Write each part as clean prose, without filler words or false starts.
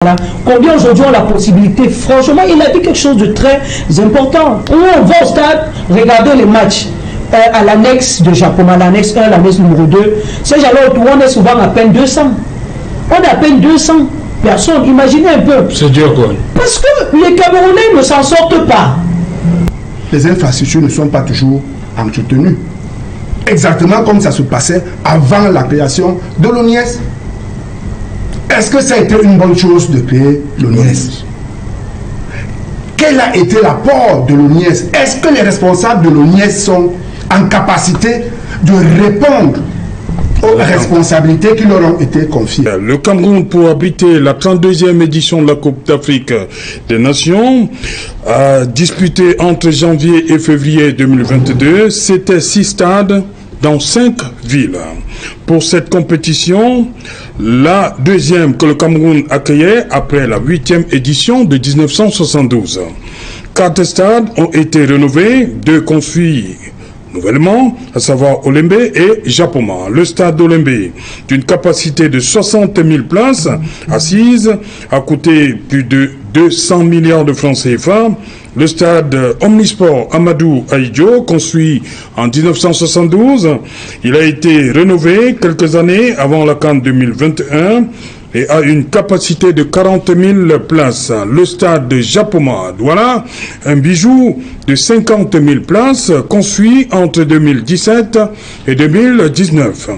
Voilà. Combien aujourd'hui ont la possibilité? Franchement, il a dit quelque chose de très important. On va au stade, regarder les matchs à l'annexe de Japoma, l'annexe 1, l'annexe numéro 2. Ces gens-là, on est souvent à peine 200. On est à peine 200 personnes. Imaginez un peu. C'est dur quoi. Parce que les Camerounais ne s'en sortent pas. Les infrastructures ne sont pas toujours entretenues. Exactement comme ça se passait avant la création de l'ONIES. Est-ce que ça a été une bonne chose de créer l'ONIES? Quel a été l'apport de l'ONIES? Est-ce que les responsables de l'ONIES sont en capacité de répondre aux responsabilités qui leur ont été confiées? Le Cameroun, pour abriter la 32e édition de la Coupe d'Afrique des Nations, a disputé entre janvier et février 2022. C'était 6 stades dans 5 villes. Pour cette compétition, la deuxième que le Cameroun accueillait après la 8e édition de 1972. 4 stades ont été rénovés, 2 construits nouvellement, à savoir Olembe et Japoma. Le stade d'Olembe, d'une capacité de 60 000 places assises, a coûté plus de 200 milliards de francs CFA. Le stade Omnisport Amadou Ahidjo, construit en 1972, il a été rénové quelques années avant la CAN 2021 et a une capacité de 40 000 places. Le stade de Japoma, voilà, un bijou de 50 000 places, construit entre 2017 et 2019.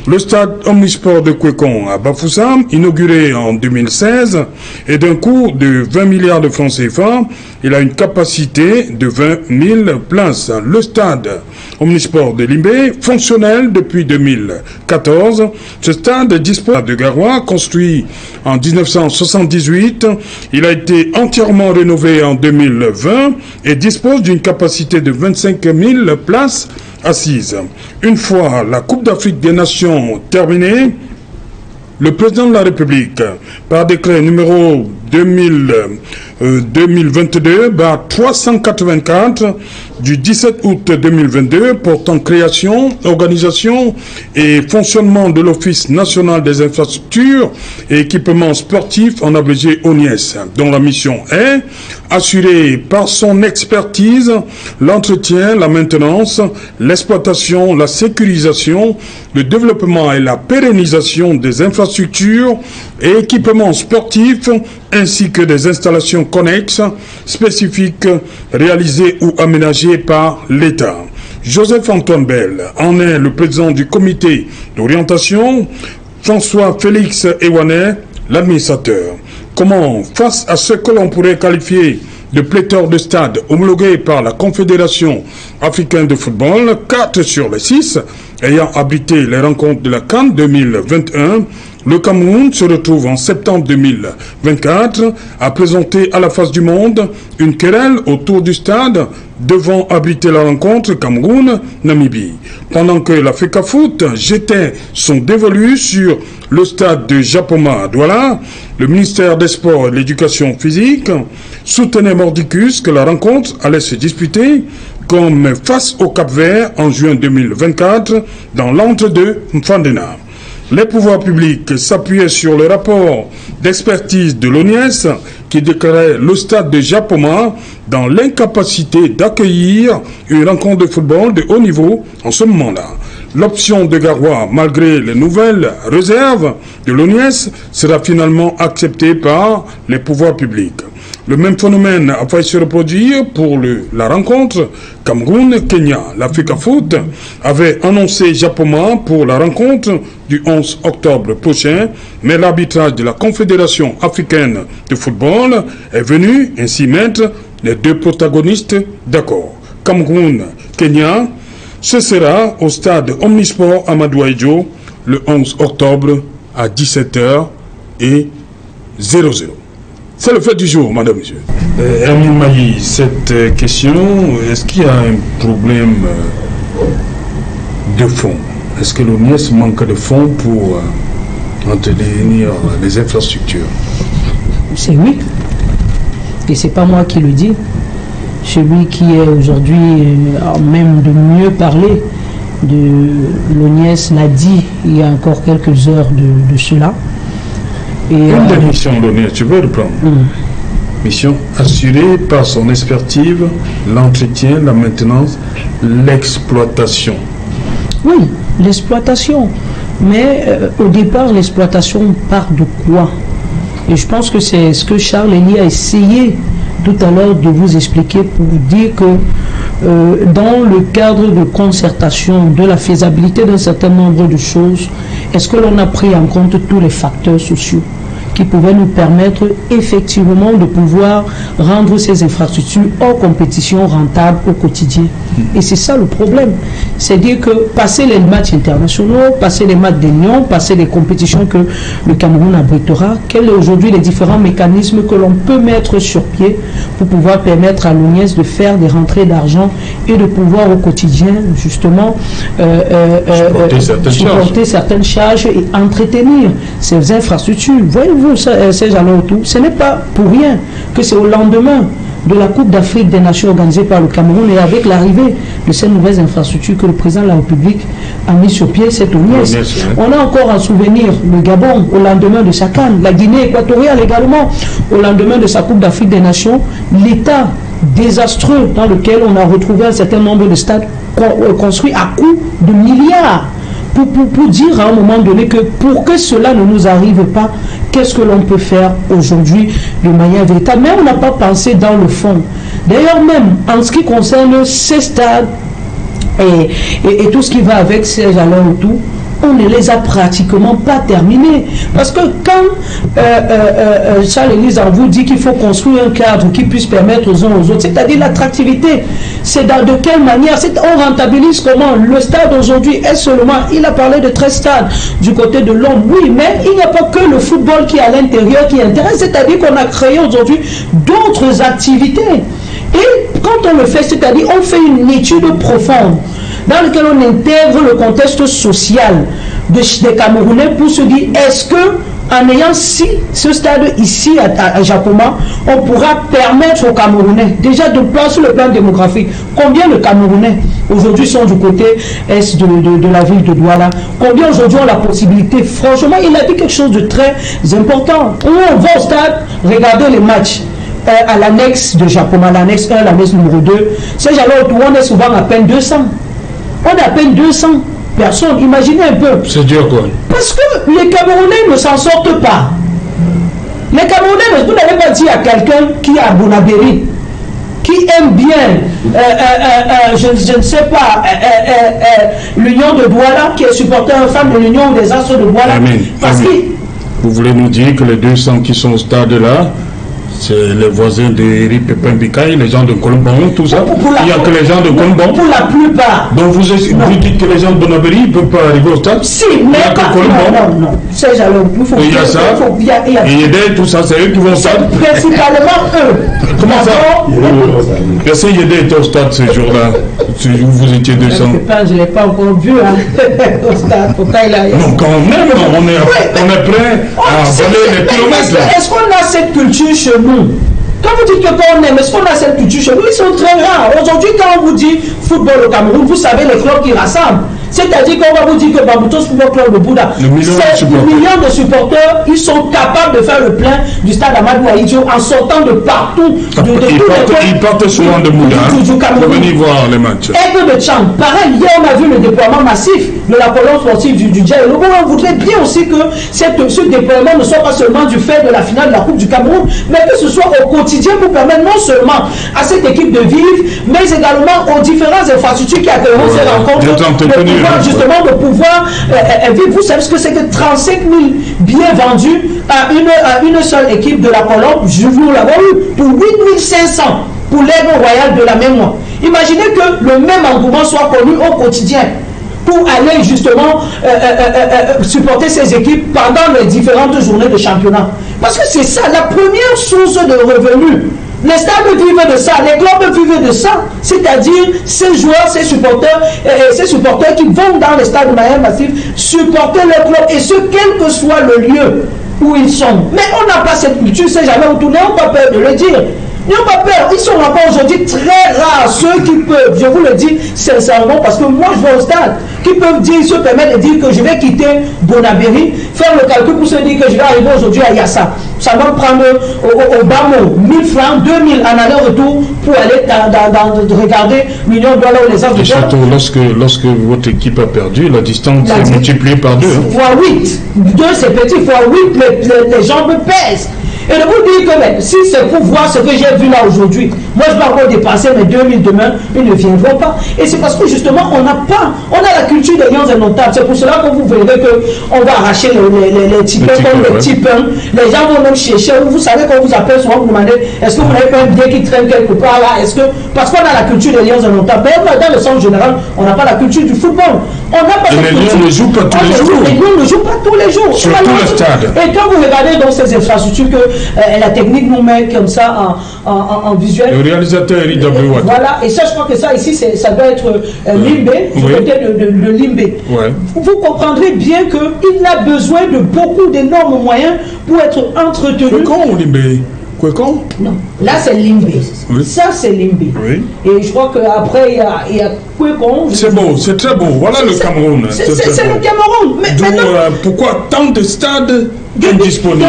Le stade Omnisport de Kwekon à Bafoussam, inauguré en 2016, est d'un coût de 20 milliards de francs CFA. Il a une capacité de 20 000 places. Le stade Omnisport de Limbé, fonctionnel depuis 2014. Ce stade dispose de Garoua, construit en 1978. Il a été entièrement rénové en 2020 et dispose d'une capacité de 25 000 places assises. Une fois la Coupe d'Afrique des Nations terminée, le président de la République, par décret numéro 2022-384 du 17 août 2022 portant création, organisation et fonctionnement de l'Office national des infrastructures et équipements sportifs, en abrégé ONIES, dont la mission est assurer par son expertise l'entretien, la maintenance, l'exploitation, la sécurisation, le développement et la pérennisation des infrastructures et équipements sportifs ainsi que des installations connexes spécifiques réalisées ou aménagées par l'État. Joseph-Antoine Bell en est le président du comité d'orientation, François-Félix Ewanet, l'administrateur. Comment, face à ce que l'on pourrait qualifier de pléthore de stades homologués par la Confédération africaine de football, 4 sur les 6 ayant abrité les rencontres de la CAN 2021, le Cameroun se retrouve en septembre 2024 à présenter à la face du monde une querelle autour du stade devant abriter la rencontre Cameroun-Namibie. Pendant que la FECAFOOT jetait son dévolu sur le stade de Japoma à Douala, le ministère des Sports et de l'Éducation physique soutenait mordicus que la rencontre allait se disputer comme face au Cap-Vert en juin 2024 dans l'entre-deux Mfandena. Les pouvoirs publics s'appuyaient sur le rapport d'expertise de l'ONIES qui déclarait le stade de Japoma dans l'incapacité d'accueillir une rencontre de football de haut niveau en ce moment-là. L'option de Garoua, malgré les nouvelles réserves de l'ONIES, sera finalement acceptée par les pouvoirs publics. Le même phénomène a failli se reproduire pour la rencontre Cameroun-Kenya. La FECAFOOT avait annoncé Japoma pour la rencontre du 11 octobre prochain, mais l'arbitrage de la Confédération africaine de football est venu ainsi mettre les 2 protagonistes d'accord. Cameroun-Kenya, ce sera au stade Omnisport Amadou Ahidjo le 11 octobre à 17h00. C'est le fait du jour, madame, monsieur. Hermine Mailly, cette question, est-ce qu'il y a un problème de fond? Est-ce que l'ONIES manque de fonds pour entretenir les infrastructures? C'est oui. Et c'est pas moi qui le dis. Celui qui est aujourd'hui, même de mieux parler de l'ONIES l'a dit il y a encore quelques heures de cela. Une des missions données, tu veux reprendre? Mission assurée par son expertise, l'entretien, la maintenance, l'exploitation. Oui, l'exploitation. Mais au départ, l'exploitation part de quoi? Et je pense que c'est ce que Charles Elie a essayé tout à l'heure de vous expliquer pour vous dire que dans le cadre de concertation, de la faisabilité d'un certain nombre de choses, est-ce que l'on a pris en compte tous les facteurs sociaux qui pouvaient nous permettre effectivement de pouvoir rendre ces infrastructures hors compétition rentables au quotidien. Et c'est ça le problème. C'est-à-dire que passer les matchs internationaux, passer les matchs d'union, passer les compétitions que le Cameroun abritera, quels sont aujourd'hui les différents mécanismes que l'on peut mettre sur pied pour pouvoir permettre à l'ONIES de faire des rentrées d'argent et de pouvoir au quotidien justement supporter certaines charges et entretenir ces infrastructures. Voyez-vous, ces jalons autour, ce n'est pas pour rien que c'est au lendemain de la Coupe d'Afrique des Nations organisée par le Cameroun et avec l'arrivée de ces nouvelles infrastructures que le président de la République a mis sur pied cette ONIES. On a encore en souvenir le Gabon au lendemain de sa CAN, la Guinée équatoriale également au lendemain de sa Coupe d'Afrique des Nations, l'état désastreux dans lequel on a retrouvé un certain nombre de stades construits à coût de milliards. Pour dire à un moment donné que pour que cela ne nous arrive pas, qu'est-ce que l'on peut faire aujourd'hui de manière véritable? Mais on n'a pas pensé dans le fond. D'ailleurs même, en ce qui concerne ces stades et tout ce qui va avec ces jalons et tout, on ne les a pratiquement pas terminés. Parce que quand Charles Elie vous dit qu'il faut construire un cadre qui puisse permettre aux uns aux autres, c'est-à-dire l'attractivité, c'est de quelle manière, on rentabilise comment? Le stade aujourd'hui est seulement, il a parlé de 13 stades du côté de Londres, oui, mais il n'y a pas que le football qui est à l'intérieur qui intéresse, c'est-à-dire qu'on a créé aujourd'hui d'autres activités. Et quand on le fait, c'est-à-dire on fait une étude profonde dans laquelle on intègre le contexte social des Camerounais pour se dire, est-ce que en ayant ce stade ici à Japoma, on pourra permettre aux Camerounais, déjà de plan sur le plan démographique, combien de Camerounais aujourd'hui sont du côté est de la ville de Douala, combien aujourd'hui ont la possibilité, franchement, il a dit quelque chose de très important. On va au stade, regarder les matchs. À l'annexe de Japoma, l'annexe 1, l'annexe numéro 2, ces jalons autour, on est souvent à peine 200. On est à peine 200 personnes, imaginez un peu. C'est dur quoi? Parce que les Camerounais ne s'en sortent pas. Les Camerounais, vous n'avez pas dit à quelqu'un qui est à Bonabéry, qui aime bien, je ne sais pas, l'Union de Douala, qui est supporter un fan de l'Union des Astres de Douala. Parce que vous voulez nous dire que les 200 qui sont au stade là, c'est les voisins d'Eric Pépin Bikaï, les gens de Colombon, tout ça. Il n'y a que les gens de Colombon. Pour la plupart. Donc vous dites que les gens de Bonabéry ne peuvent pas arriver au stade? Si, mais pas Colombon. Non. C'est jalon. Il y a ça. Et Yédé, tout ça, c'est eux qui vont au stade. Principalement eux. Comment ça? Est-ce que Yédé était au stade ce jour-là? Ce jour où vous étiez 200? Je ne l'ai pas encore vu au stade. Non, quand même, on est prêt à voler les kilomètres. Est-ce qu'on a cette culture chez nous? Quand vous dites que quand on aime, est-ce qu'on a cette culture chez nous? Ils sont très rares. Aujourd'hui, quand on vous dit football au Cameroun, vous savez les clubs qui rassemblent. C'est-à-dire qu'on va vous dire que Baboutos Football Club de Bouddha, c'est millions de supporters, ils sont capables de faire le plein du stade Amadou Ahidjo en sortant de partout. Ils partent souvent de Bouddha pour venir voir les matchs. Et peu de Tchang. Pareil, hier on a vu le déploiement massif de la colonne sportive du Dja. On voudrait bien aussi que ce déploiement ne soit pas seulement du fait de la finale de la Coupe du Cameroun, mais que ce soit au quotidien pour permettre non seulement à cette équipe de vivre, mais également aux différentes infrastructures qui accueilleront ces rencontres. Justement de pouvoir vivre. Vous savez ce que c'est que 35 000 billets vendus à une seule équipe de la Colombe, je vous l'avais eu, pour 8 500 pour l'aigle royale de la même mois. Imaginez que le même engouement soit connu au quotidien pour aller justement supporter ces équipes pendant les différentes journées de championnat. Parce que c'est ça, la première source de revenus. Les stades vivent de ça, les clubs vivent de ça, c'est-à-dire ces joueurs, ces supporters qui vont dans les stades de manière massive supporter leur club, et ce, quel que soit le lieu où ils sont. Mais on n'a pas cette culture, c'est jamais retourné, on n'a pas peur de le dire. N'ayons pas peur, ils sont encore aujourd'hui très rares, ceux qui peuvent, je vous le dis sincèrement, parce que moi je vais au stade, qui peuvent dire, se permettre de dire que je vais quitter Bonabéry, faire le calcul pour se dire que je vais arriver aujourd'hui à Yassa. Ça va me prendre au bas mot 1000 francs, 2000 en aller-retour pour aller regarder millions de dollars où les Et surtout, lorsque votre équipe a perdu, la distance est multipliée par 2. Fois 8. 2 c'est petit, fois 8, les jambes pèsent. Et de vous dire que même, si c'est pour voir ce que j'ai vu là aujourd'hui, moi je vais encore dépasser mes 2000 demain, ils ne viendront pas. Et c'est parce que justement on a la culture des lions indomptables. C'est pour cela que vous verrez qu'on va arracher les tickets comme les petits pains. Les gens vont même chercher. Vous savez qu'on vous appelle souvent, vous demandez est-ce que vous n'avez pas un billet qui traîne quelque part là? Est-ce que parce qu'on a la culture des lions indomptables, mais dans le sens général, on n'a pas la culture du football. On n'a pas et les lions ne jouent pas tous les jours. Les lions ne jouent pas tous les jours. Sur tout le stade. Et quand vous regardez dans ces infrastructures que la technique nous met comme ça en visuel. Le réalisateur Eric W. Voilà, et ça je crois que ça ici ça doit être Limbé, du côté de Limbé. Ouais. Vous comprendrez bien qu'il a besoin de beaucoup d'énormes moyens pour être entretenu. Kwekon ou Limbé? Kwekon? Non, là c'est Limbé. Oui. Ça c'est Limbé. Oui. Et je crois qu'après il y a Kwekon. C'est beau, c'est très beau. Voilà le Cameroun. C'est le Cameroun. Mais maintenant, pourquoi tant de stades indisponibles?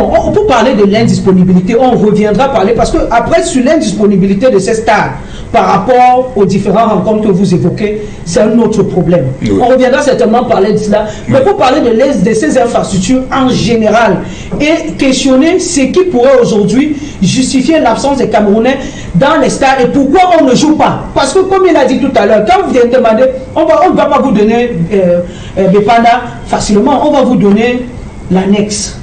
On peut parler de l'indisponibilité, on reviendra parler, parce que après sur l'indisponibilité de ces stades par rapport aux différentes rencontres que vous évoquez, c'est un autre problème. Oui. On reviendra certainement parler de cela, mais pour parler de ces infrastructures en général et questionner ce qui pourrait aujourd'hui justifier l'absence des Camerounais dans les stades et pourquoi on ne joue pas. Parce que comme il a dit tout à l'heure, quand vous venez demander, on ne va pas vous donner Bepanda facilement, on va vous donner l'annexe.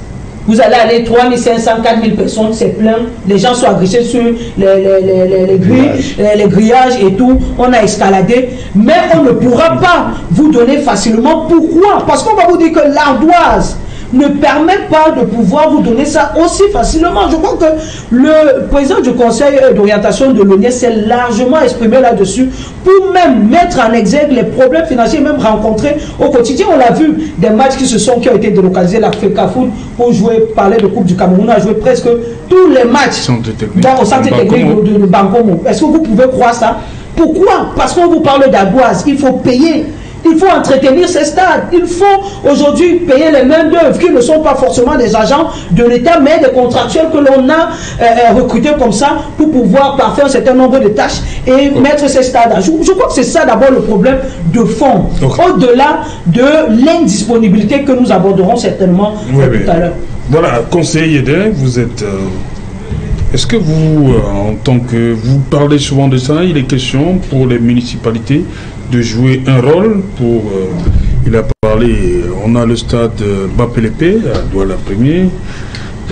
Vous allez aller 3500, 4000 personnes, c'est plein. Les gens sont agressés sur les grillages et tout. On a escaladé. Mais on ne pourra pas vous donner facilement. Pourquoi? Parce qu'on va vous dire que l'ardoise ne permet pas de pouvoir vous donner ça aussi facilement. Je crois que le président du conseil d'orientation de l'ONIES s'est largement exprimé là-dessus pour même mettre en exergue les problèmes financiers même rencontrés au quotidien. On l'a vu, des matchs qui ont été délocalisés, l'Africa Foot pour parler de Coupe du Cameroun, a joué presque tous les matchs au centre technique de Bankomo. Est-ce que vous pouvez croire ça? Pourquoi? Parce qu'on vous parle d'ardoise, il faut payer. Il faut entretenir ces stades. Il faut aujourd'hui payer les main-d'œuvre qui ne sont pas forcément des agents de l'État, mais des contractuels que l'on a recrutés comme ça pour pouvoir parfaire un certain nombre de tâches et mettre ces stades à jour. Je crois que c'est ça d'abord le problème de fond. Au-delà de l'indisponibilité que nous aborderons certainement tout à l'heure. Voilà, conseiller Yedin, vous êtes... Est-ce que vous, en tant que... Vous parlez souvent de ça, il est question pour les municipalités de jouer un rôle pour... il a parlé, on a le stade Bapelépé à Douala-Premier.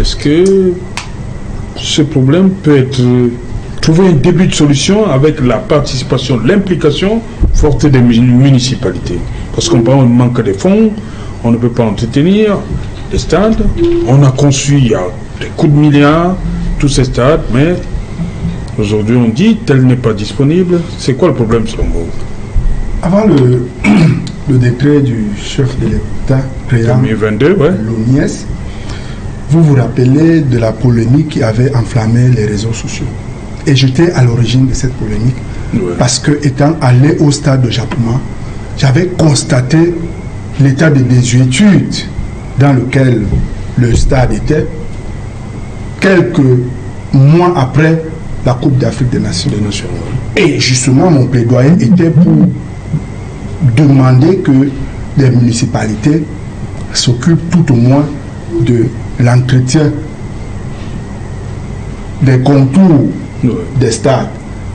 Est-ce que ce problème peut être... trouver un début de solution avec la participation, l'implication forte des municipalités? Parce qu'on manque des fonds, on ne peut pas entretenir les stades. On a conçu, il y a des coups de milliards, tous ces stades, mais aujourd'hui on dit tel n'est pas disponible. C'est quoi le problème selon vous? Avant le décret du chef de l'État créant 2022, l'ONIES, vous vous rappelez de la polémique qui avait enflammé les réseaux sociaux. Et j'étais à l'origine de cette polémique parce que, étant allé au stade de Japoma, j'avais constaté l'état de désuétude dans lequel le stade était quelques mois après la Coupe d'Afrique des Nations. Et justement, mon plaidoyer était pour demander que les municipalités s'occupent tout au moins de l'entretien des contours des stades,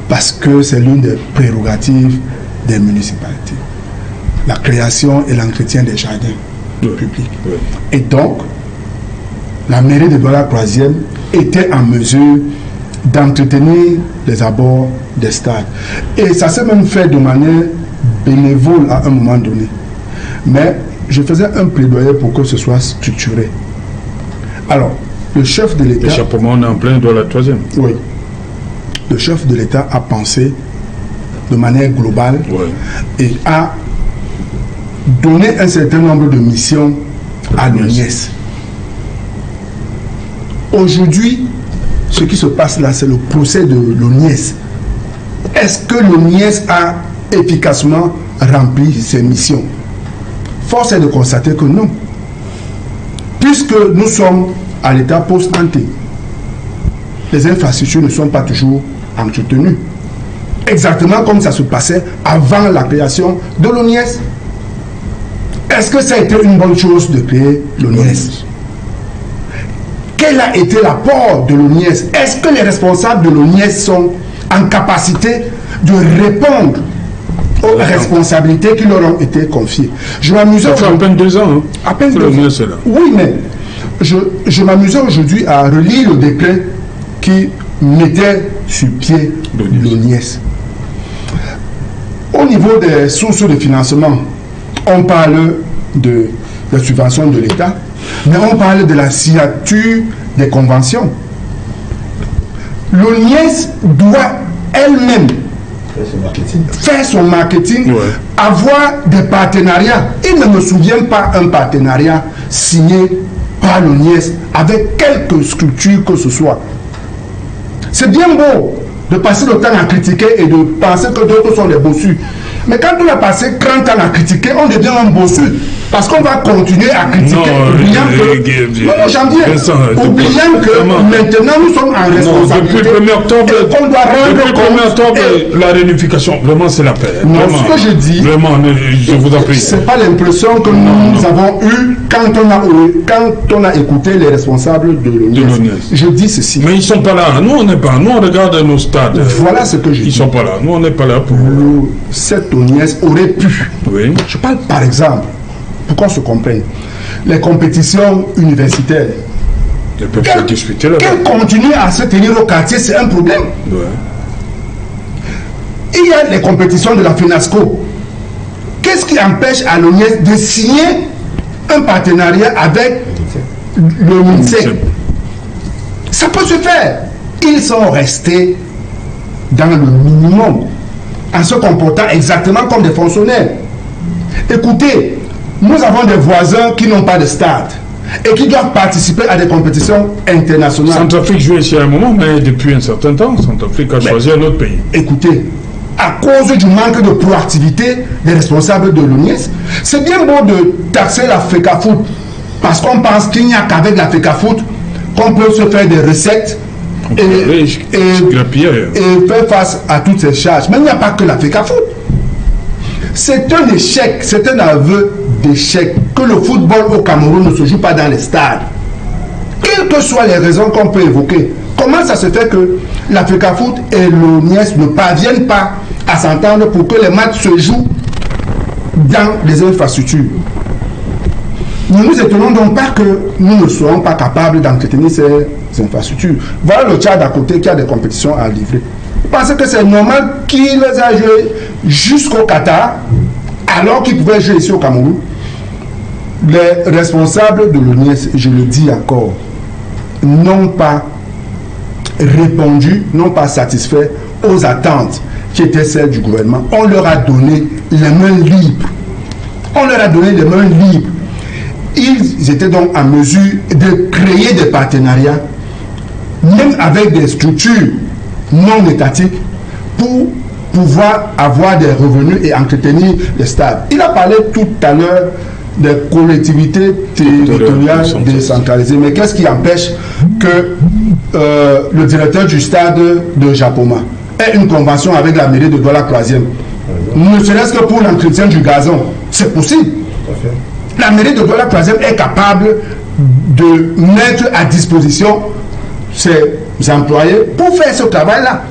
parce que c'est l'une des prérogatives des municipalités. La création et l'entretien des jardins publics. Et donc, la mairie de Douala-Troisième était en mesure d'entretenir les abords des stades. Et ça s'est même fait de manière bénévole à un moment donné. Mais je faisais un plaidoyer pour que ce soit structuré. Alors, le chef de l'État... Échappement, on est en plein Douala-Troisième. Oui. Le chef de l'État a pensé de manière globale et a donné un certain nombre de missions à l'ONIES. Aujourd'hui, ce qui se passe là, c'est le procès de l'ONIES. Est-ce que l'ONIES a efficacement rempli ses missions? Force est de constater que non. Puisque nous sommes à l'état post-ante, les infrastructures ne sont pas toujours entretenues. Exactement comme ça se passait avant la création de l'ONIES. Est-ce que ça a été une bonne chose de créer l'ONIES? Quel a été l'apport de l'ONIES? Est-ce que les responsables de l'ONIES sont en capacité de répondre aux responsabilités qui leur ont été confiées? Je m'amusais. Ça fait à peine 2 ans. Hein. À peine 2 ans. Oui, mais je m'amusais aujourd'hui à relire le décret qui mettait sur pied l'ONIES. Au niveau des sources de financement, on parle de la subvention de l'État, mais on parle de la signature des conventions. L'ONIES doit elle-même faire son marketing, avoir des partenariats. Il ne me souvient pas un partenariat signé par l'ONIES avec quelque structure que ce soit. C'est bien beau de passer le temps à critiquer et de penser que d'autres sont des bossus. Mais quand on a passé 30 ans à critiquer, on devient un bossu. Parce qu'on va continuer à critiquer, oubliant que maintenant nous sommes en responsabilité. Depuis le 1er octobre, on doit rendre la réunification, vraiment c'est la paix. Non, ce que je dis, vraiment, je vous en prie. C'est pas l'impression que nous avons eue quand on a écouté les responsables de l'ONIES. Je dis ceci. Mais ils sont pas là. Nous on n'est pas. Nous on regarde nos stades. Voilà ce que je dis. Ils sont pas là. Nous on n'est pas là pour. Cette ONIES aurait pu. Oui. Je parle par exemple. Pour qu'on se comprenne, les compétitions universitaires, qu'elles continuent à se tenir au quartier, c'est un problème. Ouais. Il y a les compétitions de la FENASCO. Qu'est-ce qui empêche à l'ONIES de signer un partenariat avec le MINSEC? Ça peut se faire. Ils sont restés dans le minimum, en se comportant exactement comme des fonctionnaires. Écoutez, nous avons des voisins qui n'ont pas de stade et qui doivent participer à des compétitions internationales. Centrafrique jouait ici à un moment, mais depuis un certain temps, Centrafrique a choisi un autre pays. Écoutez, à cause du manque de proactivité des responsables de l'ONIES, c'est bien beau de taxer la FECAFOOT parce qu'on pense qu'il n'y a qu'avec la FECAFOOT qu'on peut se faire des recettes et faire face à toutes ces charges. Mais il n'y a pas que la FECAFOOT. C'est un échec, c'est un aveu d'échec que le football au Cameroun ne se joue pas dans les stades. Quelles que soient les raisons qu'on peut évoquer, comment ça se fait que la FECAFOOT et l'ONIES ne parviennent pas à s'entendre pour que les matchs se jouent dans les infrastructures? Nous nous étonnons donc pas que nous ne soyons pas capables d'entretenir ces infrastructures. Voilà le Tchad à côté qui a des compétitions à livrer. Vous pensez que c'est normal qu'il les a joués jusqu'au Qatar alors qu'ils pouvaient jouer ici au Cameroun? Les responsables de l'ONIES, je le dis encore, n'ont pas répondu, n'ont pas satisfait aux attentes qui étaient celles du gouvernement. On leur a donné les mains libres. On leur a donné les mains libres. Ils étaient donc en mesure de créer des partenariats, même avec des structures non étatiques, pour pouvoir avoir des revenus et entretenir les stades. Il a parlé tout à l'heure des collectivités territoriales décentralisées. Mais qu'est-ce qui empêche que le directeur du stade de Japoma ait une convention avec la mairie de Douala-Troisième? Ne serait-ce que pour l'entretien du gazon. C'est possible. La mairie de Douala-Troisième est capable de mettre à disposition ses employés pour faire ce travail-là.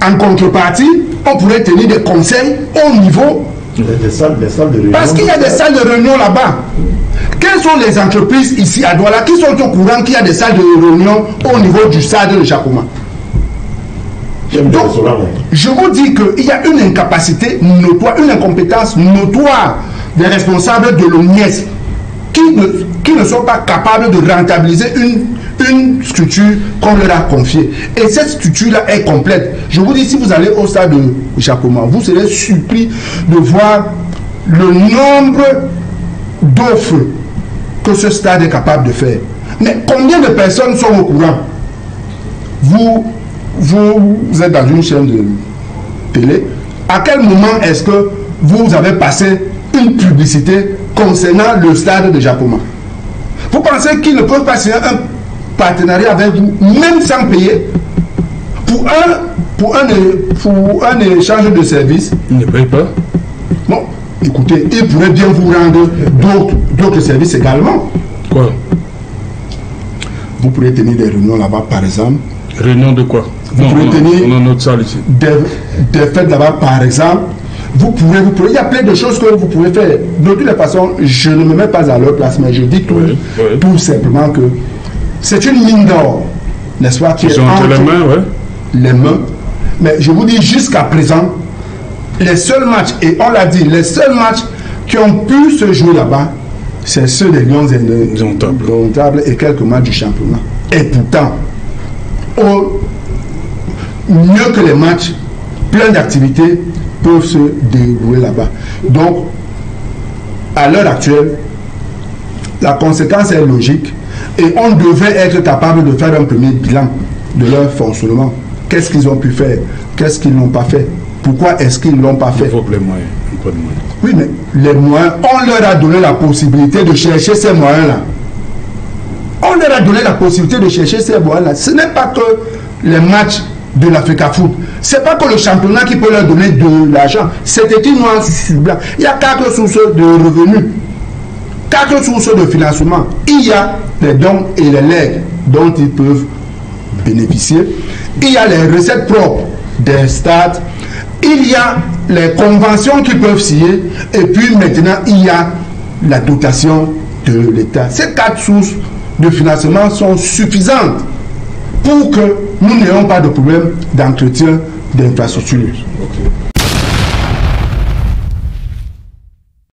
En contrepartie, on pourrait tenir des conseils au niveau. Des salles de réunion. Parce qu'il y a des salles de réunion là-bas. Quelles sont les entreprises ici à Douala qui sont au courant qu'il y a des salles de réunion au niveau du stade de Japoma? Donc, je vous dis qu'il y a une incapacité notoire, une incompétence notoire des responsables de l'ONIES qui ne sont pas capables de rentabiliser une structure qu'on leur a confiée. Et cette structure-là est complète. Je vous dis, si vous allez au stade de Japoma, vous serez surpris de voir le nombre d'offres que ce stade est capable de faire. Mais combien de personnes sont au courant? vous êtes dans une chaîne de télé, à quel moment est-ce que vous avez passé une publicité concernant le stade de Japoma? Vous pensez qu'ils ne peuvent pas signer un partenariat avec vous, même sans payer, pour un échange de services? Ils ne payent pas. Non, écoutez, ils pourraient bien vous rendre d'autres services également. Quoi? Vous pourrez tenir des réunions là-bas, par exemple. Réunion de quoi? Vous pouvez tenir notre salle ici. Des fêtes là-bas, par exemple. Vous pourrez, il y a plein de choses que vous pouvez faire. De toutes les façons, je ne me mets pas à leur place, mais je dis tout simplement que c'est une mine d'or, n'est-ce pas, qui est entre les mains. Mais je vous dis, jusqu'à présent, les seuls matchs, et on l'a dit, les seuls matchs qui ont pu se jouer là-bas, c'est ceux des Lions indomptables et quelques matchs du championnat. Et pourtant, mieux que les matchs, plein d'activités peuvent se dérouler là-bas. Donc, à l'heure actuelle, la conséquence est logique et on devrait être capable de faire un premier bilan de leur fonctionnement. Qu'est-ce qu'ils ont pu faire? Qu'est-ce qu'ils n'ont pas fait? Pourquoi est-ce qu'ils ne l'ont pas fait? Il faut que les moyens, un peu de moyens. Oui, mais les moyens, on leur a donné la possibilité de chercher ces moyens-là. On leur a donné la possibilité de chercher ces moyens-là. Ce n'est pas que les matchs de l'Africa Foot. Ce n'est pas que le championnat qui peut leur donner de l'argent. C'est écrit noir sur blanc. Il y a 4 sources de revenus, 4 sources de financement. Il y a les dons et les legs dont ils peuvent bénéficier. Il y a les recettes propres des stades. Il y a les conventions qu'ils peuvent signer. Et puis maintenant, il y a la dotation de l'État. Ces 4 sources de financement sont suffisantes pour que nous n'ayons pas de problème d'entretien d'infrastructures. Okay.